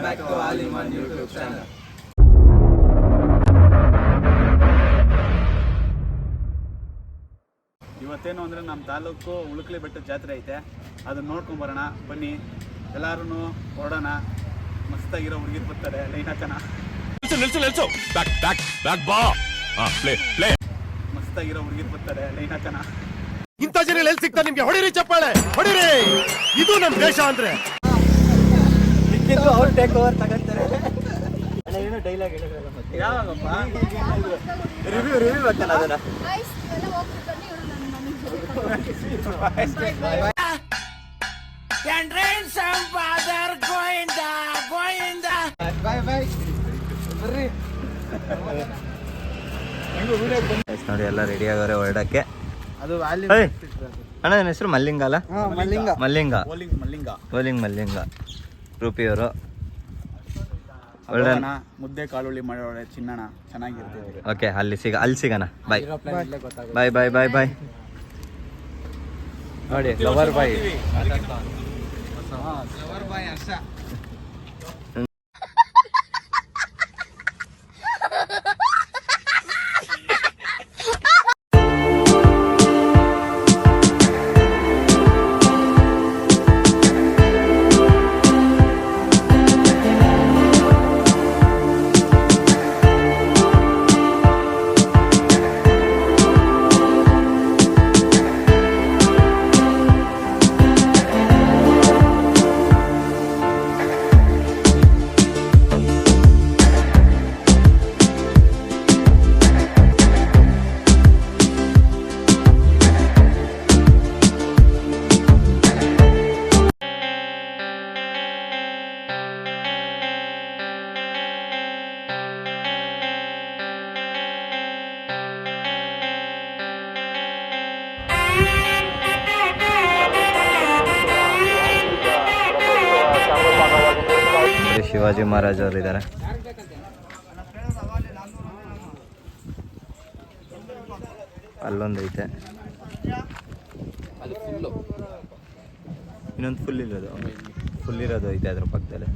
back to All in One YouTube channel. ಇವತ್ತೇನು ಅಂದರೆ ನಮ್ಮ ತಾಲೂಕು ಉಳುಕಲಿ ಬೆಟ್ಟದ ಜಾತ್ರೆ ಐತೆ, ಅದನ್ನ ನೋಡ್ಕೊಂಬರೋಣ ಬನ್ನಿ. ಎಲ್ಲರೂ ಹೊರಡೋಣ. ಮಸ್ತಾಗಿರೋ ಹುಡುಗಿರು ಬರ್ತಾರೆ, ಲೈನ್ ಹಾಕೋಣ. ಮಸ್ತಾಗಿರೋ ಹುಡುಗಿರು ಬರ್ತಾರೆ, ಲೈನ್ ಹಾಕೋಣ. ಇಂಥ ಜನ ಎಲ್ಲಿ ಸಿಗ್ತಾರೆ ನಿಮ್ಗೆ? ಹೊಡಿರಿ ಚಪ್ಪಾಳೆ, ಹೊಡಿರಿ. ಇದು ನಮ್ಮ ದೇಶ ಅಂದ್ರೆ. ಅವ್ರು ಟೇಕ್ ಓವರ್ ತಗೊಂತಾರೆ. ಏನು ಡೈಲಾಗ್ ಹೇಳಿದ್ರಲ್ಲ ಮತ್ತೆ ಯಾವಾಗಪ್ಪ ರಿವ್ಯೂ ಬೇಕಲ್ಲ ಅದನ್ನ. ನೋಡಿ ಎಲ್ಲ ರೆಡಿ ಆಗೋರೆ ಹೊರಡಕ್ಕೆ. ಅದು ಅಣ್ಣ ನನ್ನ ಹೆಸರು ಮಲ್ಲಿಂಗ ಅಲ್ಲ? ಮಲ್ಲಿಂಗ ಮಲ್ಲಿಂಗ ರೂಪಿಯವರು. ಮುದ್ದೆ ಕಾಳುಳ್ಳಿ ಮಾಡೋಳೆ ಚಿನ್ನಣ ಚೆನ್ನಾಗಿರ್ತದೆ. ಓಕೆ, ಅಲ್ಲಿ ಸಿಗೋಣ. ಬಾಯ್ ಬಾಯ್ ಬಾಯ್ ಬಾಯ್ ಬಾಯ್. ನೋಡಿ ಲವರ್ ಬಾಯ್. ಶಿವಾಜಿ ಮಹಾರಾಜ್ ಅವರು ಇದ್ದಾರೆ. ಅಲ್ಲೊಂದು ಐತೆ, ಇನ್ನೊಂದು ಫುಲ್ ಇರೋದು ಐತೆ ಅದ್ರ ಪಕ್ಕದಲ್ಲಿ.